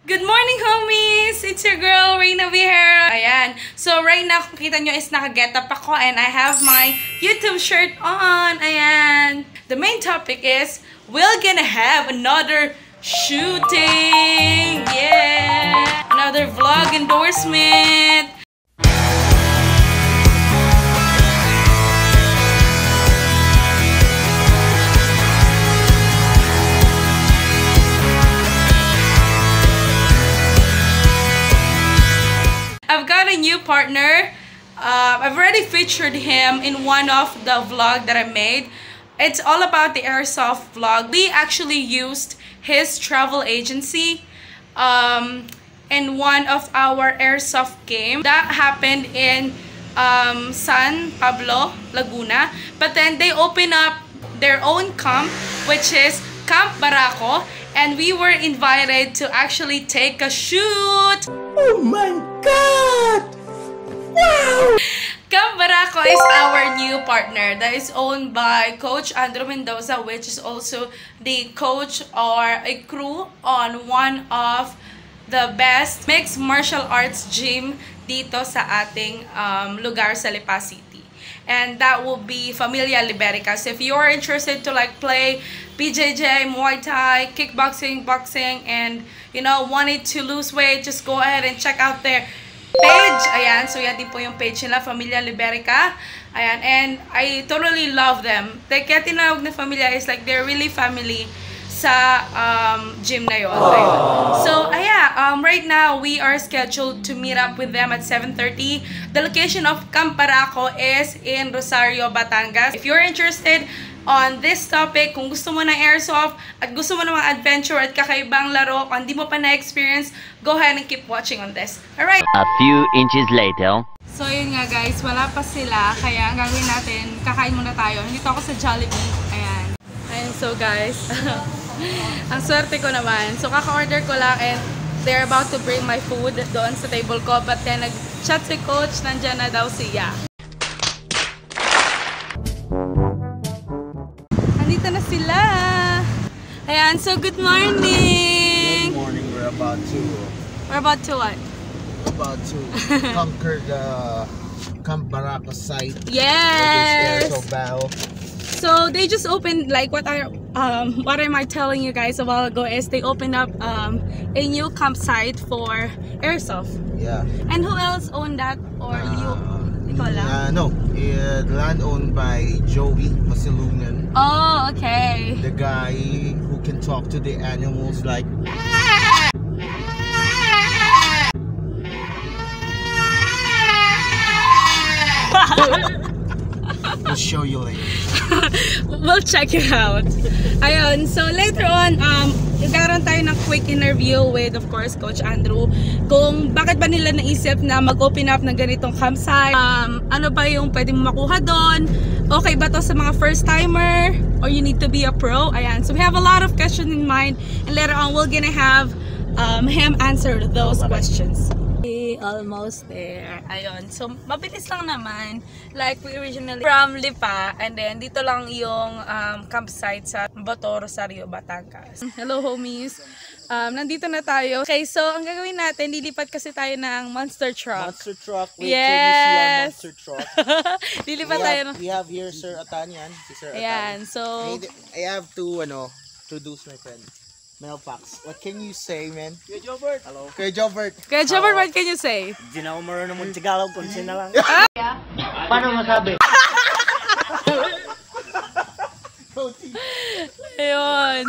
Good morning, homies! It's your girl, Reina Vieira. Ayan. So, right now, kung kita nyo is naka-get up ako and I have my YouTube shirt on. Ayan. The main topic is, we're gonna have another shooting! Yeah! Another vlog endorsement! I've got a new partner. I've already featured him in one of the vlog that I made. It's all about the Airsoft vlog. We actually used his travel agency in one of our Airsoft game. That happened in San Pablo, Laguna. But then they opened up their own camp, which is Camp Barako. And we were invited to actually take a shoot. Oh my God! Wow! Camp Barako is our new partner that is owned by Coach Andrew Mendoza, which is also the coach or a crew on one of the best mixed martial arts gym dito sa ating lugar sa Lipa City. And that will be Familia Liberica. So if you are interested to like play BJJ, Muay Thai, kickboxing, boxing, and you know, wanted to lose weight, just go ahead and check out their page. Ayan, so yan din po yung page nila, Familia Liberica. Ayan, and I totally love them. Kaya tinawag na Familia is like they're really family sa gym na yun. So, right now, we are scheduled to meet up with them at 7:30. The location of Camp Barako is in Rosario, Batangas. If you're interested on this topic, kung gusto mo ng Airsoft at gusto mo ng mga adventure at kakaibang laro, kung hindi mo pa na-experience, go ahead and keep watching on this. Alright? A few inches later. So, yun nga guys, wala pa sila. Kaya ang gagawin natin, kakain muna tayo. Nandito ako sa Jollibee. Ayan. Ayan, so guys, ang swerte ko naman. So, kaka-order ko lang and they're about to bring my food doon sa table ko. But then, nag-chat si Coach, nandyan na daw siya. Nandito na sila. Ayan, so good morning. Good morning. We're about to what? We're about to conquer the Camp Barako site. Yes. Airsoft battle. So they just opened, like what am I telling you guys a while ago is they opened up a new campsite for Airsoft. Yeah. And who else owned that? Or you? No, the land owned by Joey Masilungan. Oh, okay. The guy who can talk to the animals like. We'll show you later. We'll check it out. Ayun, so later on, nagkaroon tayo ng quick interview with, of course, Coach Andrew. Kung bakit ba nila naisip na mag-open up ng ganitong campsite. Ano ba yung pwede mo makuha doon? Okay ba to sa mga first-timer? Or you need to be a pro? Ayan, so we have a lot of questions in mind. And later on, we're gonna have him answer those questions. Almost there. Ayun. So, mabilis lang naman. Like, we originally from Lipa. And then, dito lang yung campsite sa Bato, Rosario, Batangas. Hello, homies. Nandito na tayo. Okay, so, ang gagawin natin, lilipat kasi tayo ng monster truck. Monster truck. Wait yes! till you see our monster truck. Lilipat tayo. We have here Sir Atanian. Si Sir Ayan, so... I have to, introduce my friend. Melpax. What can you say, man? Kuya Jobert. Hello. Kuya Jobert. Kuya Jobert, what can you say? Di na ako marunong mag-Tagalog kung sino lang. Paano masabi? Ayun.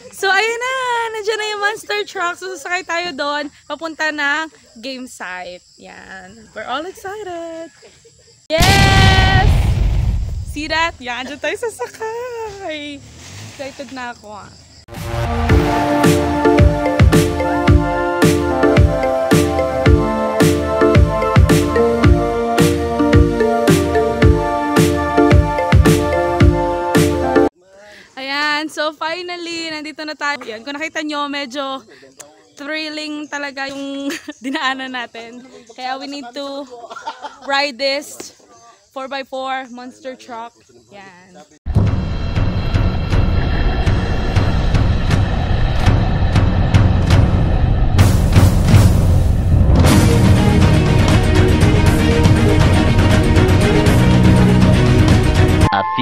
So, ayun na. Nandiyan na yung monster truck. So, sasakay tayo doon. Papunta ng game site. Yan. We're all excited. Yes! See that? Yan. Diyan tayo sasakay. Excited na ako ah. Ayan, so finally, nandito na tayo. Ayan, kung nakita nyo, medyo thrilling talaga yung dinaanan natin. Kaya we need to ride this 4x4 monster truck. Yan.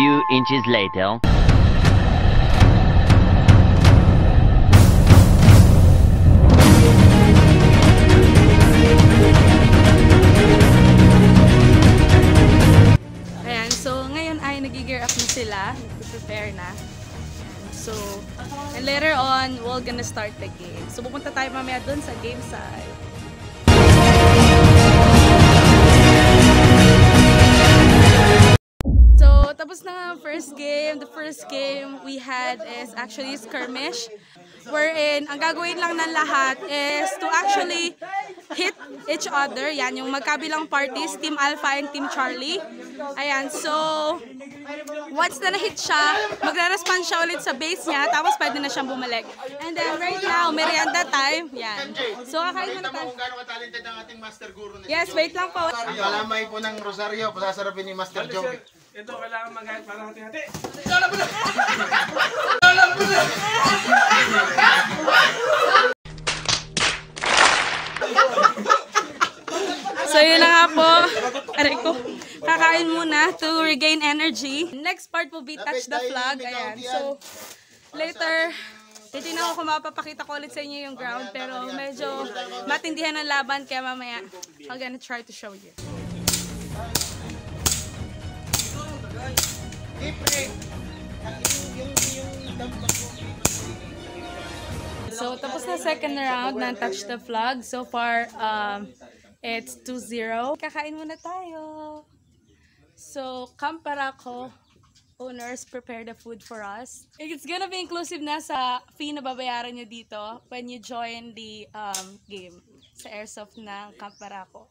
few inches later. Ayan, so ngayon ay nag-gear up na sila, nag-prepare na. So, and later on, we're gonna start the game. So, pupunta tayo mamaya dun sa game side. So, tapos na nga ang first game. The first game we had is actually skirmish. Wherein, ang gagawin lang ng lahat is to actually hit each other. Yan, yung magkabilang parties, Team Alpha and Team Charlie. Ayan, so, once na na-hit siya, magre-respond siya ulit sa base niya, tapos pwede na siyang bumalik. And then, right now, merienda time. Yan. So, kakain mo na tayo. Kung gaano ka-talented ang ating master guru na Yes, wait lang po. Ang kalamay po ng Rosario, pasasarapin ni Master Joe. Ito kailangan mag-hit para hati-hati. So yun na nga po, aray ko, kakain muna to regain energy. Next part will be touch the flag. Ayan, so later, titignan ko kung mapapakita ko ulit sa inyo yung ground, pero medyo matindihan ng laban, kaya mamaya I'm gonna try to show you. So tapos na second round ng touch the flag. So far, it's 2-0. Kakain muna tayo. So, CAMP BARAKO owners prepare the food for us. It's gonna be inclusive na sa fee na babayaran nyo dito when you join the game sa Airsoft ng CAMP BARAKO.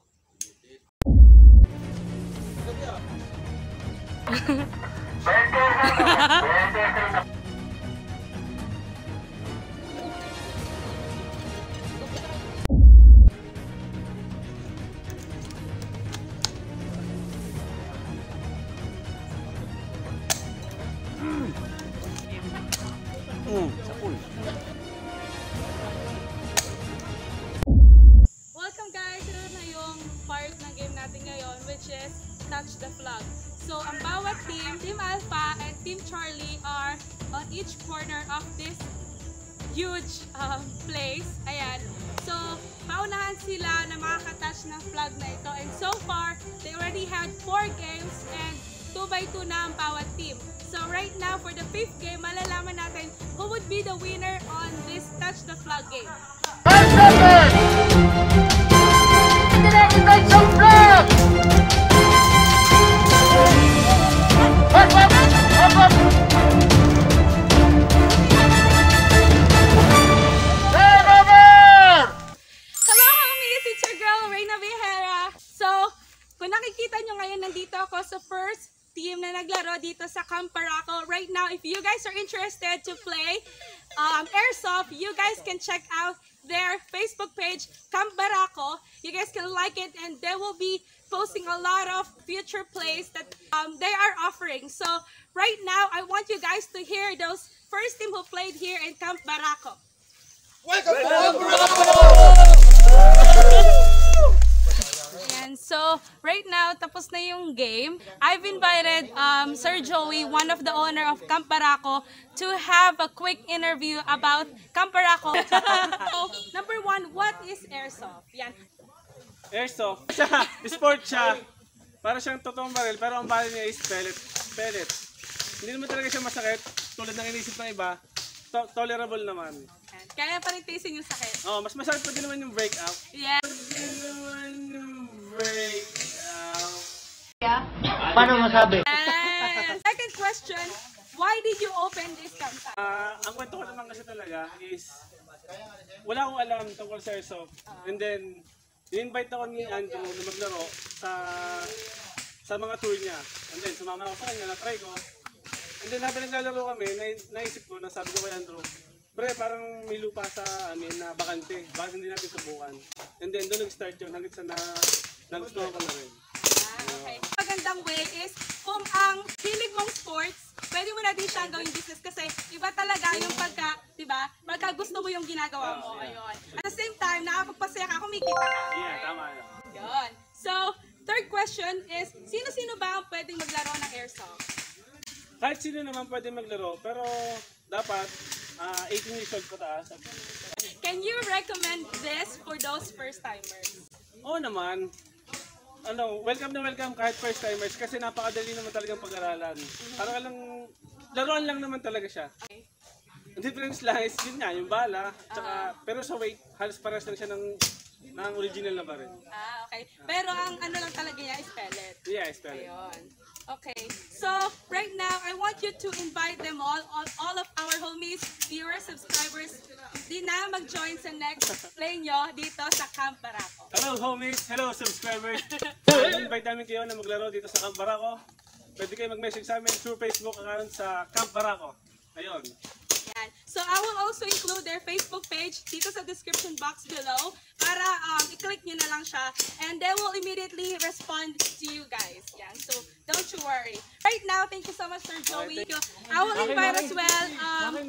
Welcome guys! Ito na yung part ng game natin ngayon, which is touch the flag. So, ang bawat team, Team Alpha and Team Charlie are on each corner of this huge place. Ayan. So, paunahan sila na makakatouch ng flag na ito. And so far, they already had 4 games and 2x2 na ang bawat team. So, right now, for the 5th game, malalaman natin who would be the winner on this touch the flag game. Nandito ako sa first team na naglaro dito sa CAMP BARAKO. Right now, if you guys are interested to play Airsoft, you guys can check out their Facebook page, CAMP BARAKO. You guys can like it and they will be posting a lot of future plays that they are offering. So right now, I want you guys to hear those first team who played here in CAMP BARAKO. Welcome to CAMP BARAKO! And so, right now, tapos na yung game. I've invited Sir Joey, one of the owner of CAMP BARAKO, to have a quick interview about CAMP BARAKO. So, number 1, what is Airsoft? Yan. Airsoft. Sport siya. Para siyang totoong baril, pero ang baril niya is pellet. Hindi naman talaga siya masakit. Tulad ng inisip ng iba. Tolerable naman. Kaya pa rin tiisin yung sakit. Oh, mas masakit pa din naman yung breakout. Yeah. Paano masabi? And second question, why did you open this campsite? Ang kwento ko naman kasi talaga is wala akong alam tungkol sa Airsoft. And then, in-invite ako ni Andrew na maglaro sa mga tour niya. And then, sumama ako sa kanya, na-try ko. And then, habang naglalaro kami, naisip ko, nasabi ko kay Andrew, pre, parang may lupa sa amin na bakante. Bakit hindi natin subukan? And then, doon nag-start yun. Hanggang sa nagustuhan ko na rin. Okay. Magandang way is, kung ang hilig mong sports, pwede mo na din siyang gawing business kasi iba talaga yung pagka, diba? Pagka gusto mo yung ginagawa mo. Ayun. At the same time, nakapagpasaya ka, kumikita ka. Yeah, tama yun. Yun. So, third question is, sino-sino ba ang pwedeng maglaro ng Airsoft? Kahit sino naman pwede maglaro, pero dapat 18 years old pataas. Can you recommend this for those first-timers? Oo naman. Welcome na welcome kahit first timers kasi napakadali naman talagang pag-aralan. Parang laruan lang naman talaga siya. Okay. Ang difference lang is yun nga, yung bala, tsaka, pero sa weight, halos pares lang siya ng original na baril. Okay. Pero ang ano lang talaga niya is pellet. Yeah, is pellet. Ayun. Okay. So, right now, I want you to invite them all of our homies, viewers, subscribers, di na mag-join sa next play nyo dito sa Camp Barako. Hello homies, hello subscribers. Invite namin kayo na maglaro dito sa Camp Barako. Pwede kayo mag-message sa amin through Facebook account sa Camp Barako. Ayun. Yan. So, I will also include their Facebook page dito sa description box below para i-click nyo na lang siya and they will immediately respond to you guys. Yan. So, don't you worry. Right now, thank you so much, Sir Joey. I will invite as well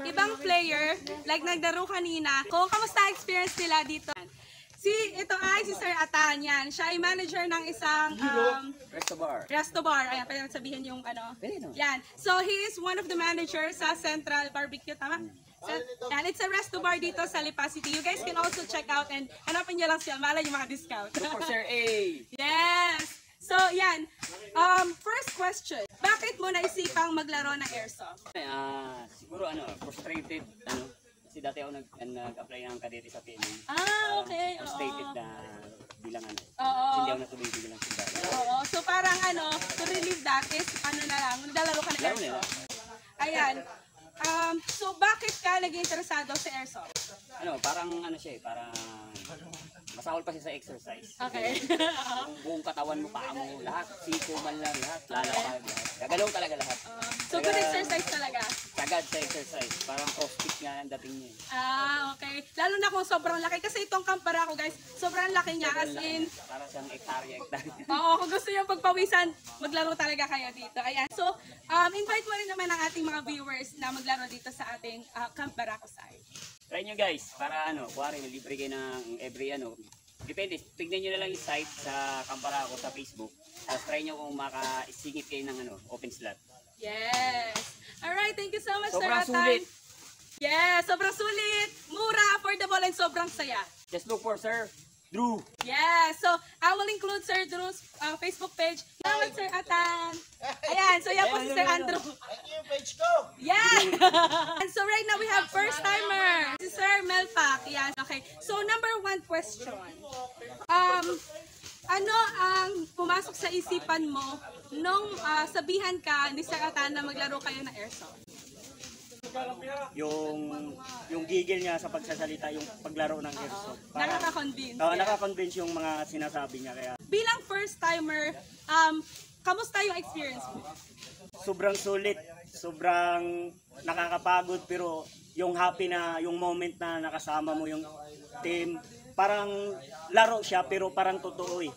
ibang player like naglaro kanina kung kamusta experience nila dito. Ito ay si Sir Atan, yan. Siya ay manager ng isang Resto Bar. Ayan, pwede sabihin yung ano. Yan. So, he is one of the managers sa Central Barbecue, tama? And it's a Resto Bar dito sa Lipa City. You guys can also check out and hanapin nyo lang siya. Malay yung mga discount. For Sir A. Yes! So, yan. First question. Bakit mo naisipang maglaro ng Airsoft? Siguro frustrated, kasi dati ako nag-apply ng kadete sa PNA. Okay. Frustrated na bilang Oo. hindi ako natuloy bilang sundalo. Oo. So, parang to relieve that is, na lang, naglalaro ka ng Laro Airsoft. Ayan. So, bakit ka naging interesado sa Airsoft? Parang siya parang masahol pa siya sa exercise. Okay. Yung buong katawan mo, paa mo, lahat, siko man lang, lahat, lalakad, lahat. Gagalaw talaga lahat. So, good exercise talaga? Sagad sa exercise. Parang crossfit nga ang dating niya. Okay. Lalo na kung sobrang laki. Kasi itong Camp Barako, guys, sobrang laki niya. As in, para siyang hektarya. oo, kung gusto niyo pagpawisan, maglaro talaga kayo dito. Ayan. So, invite mo rin naman ang ating mga viewers na maglaro dito sa ating Camp Barako side. Try nyo guys, para kuwari, libre kayo ng every depende, tignan nyo na lang yung site sa Camp Barako sa Facebook. Tapos try nyo kung makaisingit kayo ng open slot. Yes. Alright, thank you so much, Sobrang Sir Atan. sulit. Yes, sobrang sulit. Mura, affordable, and sobrang saya. Just look for Sir Drew. Yeah, so I will include Sir Drew's Facebook page. Salamat, Sir Atan. Ayan, so yan po si Sir Andrew. Thank you, page ko. Yeah! And so right now we have first timer. Si Sir Melpak. Yan, okay. So number one question. Ano ang pumasok sa isipan mo nung sabihan ka ni Sir Atan na maglaro kayo ng Airsoft? Yung gigil niya sa pagsasalita, yung paglaro ng Airsoft. Nakaka-convince. Nakaka-convince yung mga sinasabi niya. Kaya Bilang first timer, kamusta yung experience mo? sobrang sulit, sobrang nakakapagod, pero yung happy na, yung moment na nakasama mo yung team, parang laro siya pero parang totoo eh.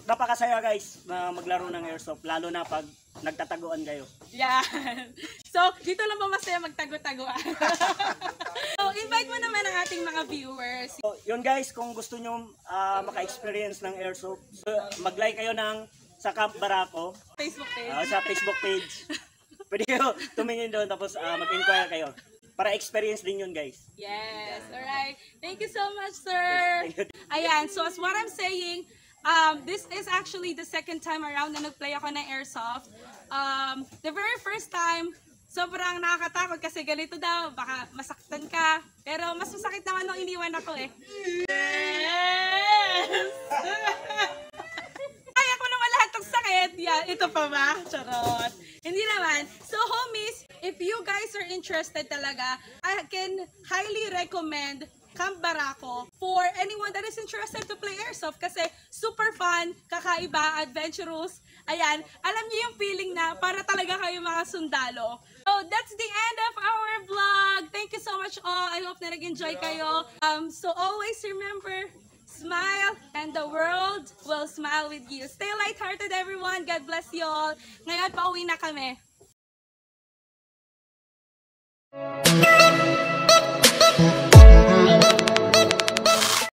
Napakasaya guys na maglaro ng Airsoft, lalo na pag nagtataguan kayo. Yan. So, dito lang ba masaya magtago-taguan? So, invite mo naman ang ating mga viewers. So, yun guys, kung gusto nyo maka-experience ng Airsoft, mag-like kayo sa Camp Barako, Facebook page. sa Facebook page. Pwede kayo tumingin doon tapos mag-inquire kayo. Para experience din yun guys. Yes, alright. Thank you so much, sir. Ayan, so as what I'm saying, this is actually the second time around na nag-play ako ng Airsoft. The very first time, sobrang nakakatakot kasi ganito daw, baka masaktan ka. Pero mas masakit naman nung iniwan ako eh. Yes! Kaya ko naman lahat ng sakit. Yeah, ito pa ba? Charot. Hindi naman. So homies, if you guys are interested talaga, I can highly recommend Camp Barako for anyone that is interested to play Airsoft kasi super fun, kakaiba, adventurous. Ayan, alam niyo yung feeling na para talaga kayo mga sundalo. So that's the end of our vlog. Thank you so much all. I hope na nag-enjoy kayo. So always remember, smile and the world will smile with you. Stay lighthearted everyone. God bless you all. Ngayon, pauwi na kami.